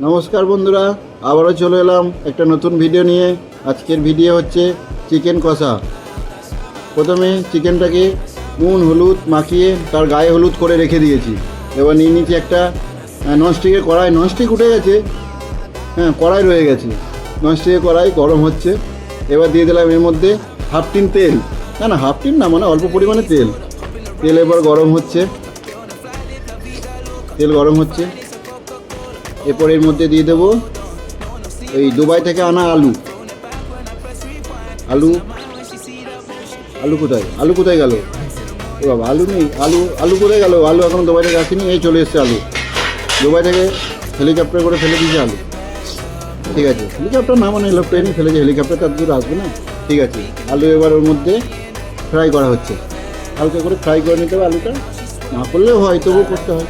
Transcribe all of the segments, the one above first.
নমস্কার বন্ধুরা, আবারও চলে এলাম একটা নতুন ভিডিও নিয়ে। আজকের ভিডিও হচ্ছে চিকেন কষা। প্রথমে চিকেনটাকে নুন হলুদ মাখিয়ে তার গায়ে হলুদ করে রেখে দিয়েছি। এবার নিয়ে নিয়েছি একটা ননস্টিকের কড়াই। ননস্টিক উঠে গেছে, কড়াই রয়ে গেছে। ননস্টিকের কড়াই গরম হচ্ছে। এবার দিয়ে দিলাম এর মধ্যে হাফ টিন তেল, না হাফ টিন না, মানে অল্প পরিমাণে তেল। তেল এবার গরম হচ্ছে, তেল গরম হচ্ছে। এরপর এর মধ্যে দিয়ে দেবো এই দুবাই থেকে আনা আলু। আলু আলু কোথায় আলু কোথায় গেল? ও বাবা, আলু নেই। আলু কোথায় গেল? আলু এখন দুবাই থেকে আসেনি, এই চলে এসছে আলু। দুবাই থেকে হেলিকপ্টার করে ফেলে দিয়েছে আলু। ঠিক আছে, হেলিকপ্টার না, মানে এরোপ্লেনে ফেলেছে, হেলিকপ্টার তার দূর আসবে না। ঠিক আছে, আলু এবার ওর মধ্যে ফ্রাই করা হচ্ছে। হালকা করে ফ্রাই করে নিতে হবে। আলুটা না করলেও হয়, তবুও করতে হয়।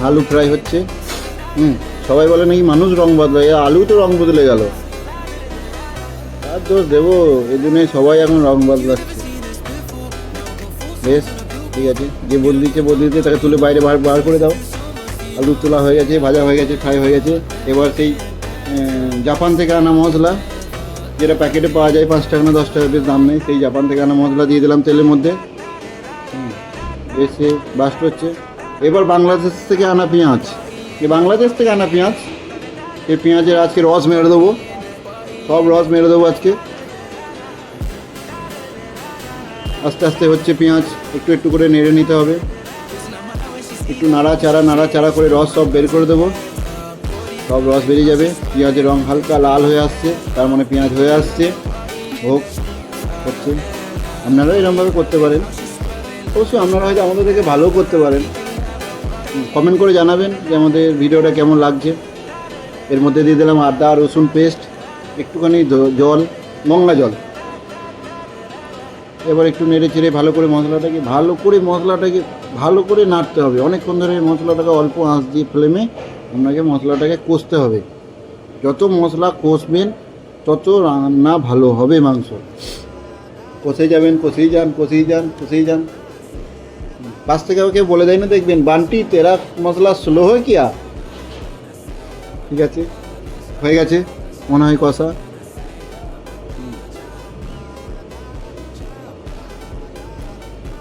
আলু ফ্রাই হচ্ছে। সবাই বলে নাকি মানুষ রং বদলায়, আলু তো রং বদলে গেল। আর দোষ দেবো, এই জন্যে সবাই এখন রং বদলাচ্ছে। বেশ, ঠিক আছে, যে বদলিতে তাকে তুলে বাইরে বার করে দাও। আলু তোলা হয়ে গেছে, ভাজা হয়ে গেছে, ফ্রাই হয়ে গেছে। এবার সেই জাপান থেকে আনা মশলা, যেটা প্যাকেটে পাওয়া যায় 5 টাকা না 10 টাকা, বেশ দাম নেই, সেই জাপান থেকে আনা মশলা দিয়ে দিলাম তেলের মধ্যে। এসে বাস্ট হচ্ছে। এবার বাংলাদেশ থেকে আনা পেঁয়াজ, বাংলাদেশ থেকে আনা পেঁয়াজ, এই পেঁয়াজের আজকে রস মেরে দেবো, সব রস মেরে দেবো আজকে। আস্তে আস্তে হচ্ছে পেঁয়াজ, একটু একটু করে নেড়ে নিতে হবে। একটু নাড়াচাড়া করে রস সব বের করে দেবো। সব রস বেরিয়ে যাবে। পেঁয়াজের রং হালকা লাল হয়ে আসছে, তার মানে পেঁয়াজ হয়ে আসছে, হোক হচ্ছে। আপনারাও এরকমভাবে করতে পারেন। অবশ্যই আপনারা হয়তো আমাদের থেকে ভালোও করতে পারেন। কমেন্ট করে জানাবেন যে আমাদের ভিডিওটা কেমন লাগছে। এর মধ্যে দিয়ে দিলাম আদা রসুন পেস্ট, একটুখানি জল, গঙ্গা জল। এবার একটু নেড়ে চেড়ে ভালো করে মশলাটাকে ভালো করে নাড়তে হবে। অনেকক্ষণ ধরে মশলাটাকে অল্প আঁচ দিয়ে ফ্লেমে আপনাকে মশলাটাকে কষতে হবে। যত মশলা কষবেন তত রান্না ভালো হবে। মাংস কষেই যান। পাশ থেকে কেউ বলে দেয় না, দেখবেন বান্টি তেরা মশলা স্লো হয় কি। ঠিক আছে, হয়ে গেছে মনে হয় কষা।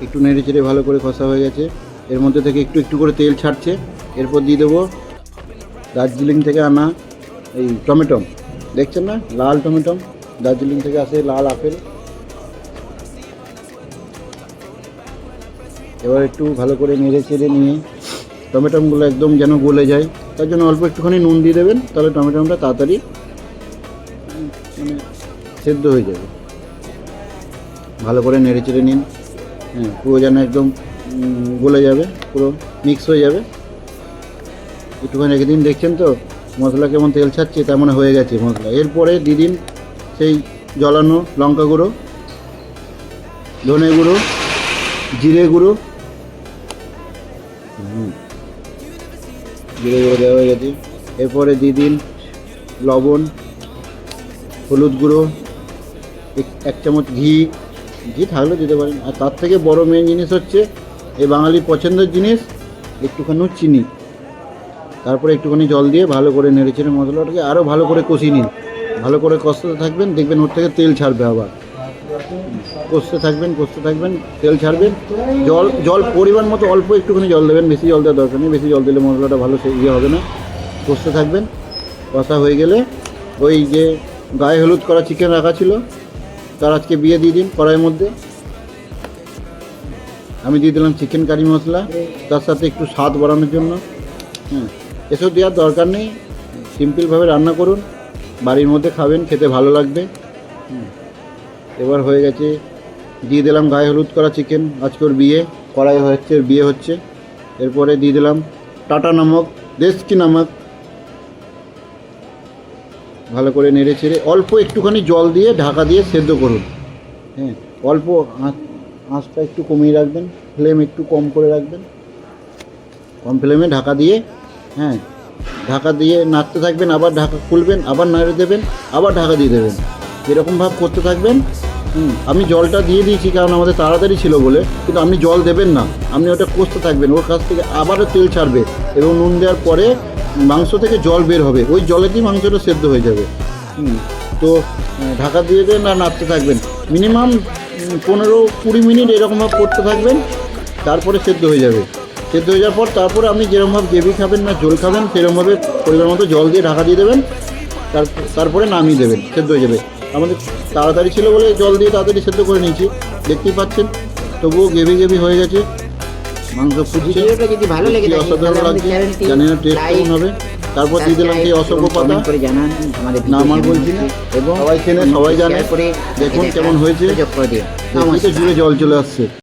একটু নেড়ে চেড়ে ভালো করে কষা হয়ে গেছে। এর মধ্যে থেকে একটু একটু করে তেল ছাড়ছে। এরপর দিয়ে দেবো দার্জিলিং থেকে আনা এই টমেটো, দেখছেন না, লাল টমেটো, দার্জিলিং থেকে আসে, লাল আপেল। এবার একটু ভালো করে নেড়ে চেড়ে নিয়ে টমেটোগুলো একদম যেন গলে যায়, তার জন্য অল্প একটুখানি নুন দিয়ে দেবেন, তাহলে টমেটোটা তাড়াতাড়ি মানে সেদ্ধ হয়ে যাবে। ভালো করে নেড়ে চেড়ে নিন, পুরো যেন একদম গলে যাবে, পুরো মিক্স হয়ে যাবে। একটুখানি রেখে দিন। দেখছেন তো মশলা কেমন তেল ছাড়ছে, তার মানে হয়ে গেছে মশলা। এরপরে দিয়ে দিন সেই জলানো লঙ্কা গুঁড়ো, ধনে গুঁড়ো, জিরে গুঁড়ো। জিরে গুঁড়ো দেওয়া হয়ে গেছে। এরপরে দিয়ে দিন লবণ, হলুদ গুঁড়ো, 1 চামচ ঘি থাকলেও দিতে পারেন। আর তার থেকে বড় মেন জিনিস হচ্ছে এই বাঙালির পছন্দের জিনিস, একটুখানি চিনি। তারপরে একটুখানি জল দিয়ে ভালো করে নেড়ে চেড়ে মশলাটাকে আরও ভালো করে কষিয়ে নিন। ভালো করে কষতে থাকবেন, দেখবেন ওর থেকে তেল ছাড়বে। আবার কষতে থাকবেন, তেল ছাড়বেন। জল পরিমাণ মতো অল্প একটুখানি জল দেবেন, বেশি জল দেওয়ার দরকার নেই। বেশি জল দিলে মশলাটা ভালো হবে না। কষতে থাকবেন। কষা হয়ে গেলে ওই যে গায়ে হলুদ করা চিকেন রাখা ছিল, তার আজকে দিয়ে দিন কড়াইয়ের মধ্যে। আমি দিয়ে দিলাম চিকেন কারি মশলা, তার সাথে একটু স্বাদ বাড়ানোর জন্য। এসব দেওয়ার দরকার নেই, সিম্পলভাবে রান্না করুন, বাড়ির মধ্যে খাবেন, খেতে ভালো লাগবে। এবার হয়ে গেছে, দিয়ে দিলাম গায়ে হলুদ করা চিকেন। আজকে ওর কড়াই হচ্ছে, বিয়ে হচ্ছে। এরপরে দিয়ে দিলাম টাটা নমক, দেশ কি নমক। ভালো করে নেড়ে চেড়ে অল্প একটুখানি জল দিয়ে ঢাকা দিয়ে সেদ্ধ করুন। অল্প আঁচটা একটু কমিয়ে রাখবেন, ফ্লেম একটু কম করে রাখবেন। কম ফ্লেমে ঢাকা দিয়ে নাড়তে থাকবেন, আবার ঢাকা খুলবেন, আবার নাড়ে দেবেন, আবার ঢাকা দিয়ে দেবেন। এরকম ভাব করতে থাকবেন। আমি জলটা দিয়ে দিয়েছি কারণ আমাদের তাড়াতাড়ি ছিল বলে, কিন্তু আপনি জল দেবেন না, আপনি ওটা কষতে থাকবেন। ওর কাছ থেকে আবারও তেল ছাড়বে এবং নুন দেওয়ার পরে মাংস থেকে জল বের হবে, ওই জলেতেই মাংসটা সেদ্ধ হয়ে যাবে। তো ঢাকা দিয়ে দেন আর নাড়তে থাকবেন মিনিমাম 15-20 মিনিট এরকমভাবে করতে থাকবেন, তারপরে সেদ্ধ হয়ে যাবে। সেদ্ধ হয়ে যাওয়ার পর তারপরে আপনি যেরকমভাবে গ্রেভি খাবেন না ঝোল খাবেন সেরকমভাবে পরিমাণ মতো জল দিয়ে ঢাকা দিয়ে দেবেন, তারপরে নামিয়ে দেবেন, সেদ্ধ হয়ে যাবে। আমাদের তাড়াতাড়ি ছিল বলে জল দিয়ে তাড়াতাড়ি সেদ্ধ করে নিয়েছি, দেখতেই পাচ্ছেন। তবুও গ্রেভি হয়ে গেছে, মাংস ফুটছে, ভিডিওটা যদি ভালো লেগে থাকে অসাধারণ তাহলে আমাদের লাগছে, চ্যানেলটি জানি না টেস্ট লাইক, কেমন হবে। তারপর দিয়ে দিলাম সেই অশোক পাতা, কমেন্ট করে জানান আমাদের না আমার বলছি না, এবং সবাই চেনে সবাই জানে, শেয়ার করে দেখুন এটা কেমন হয়েছে, সুযোগ করে দিন। দেখি তো জুড়ে জল চলে আসছে।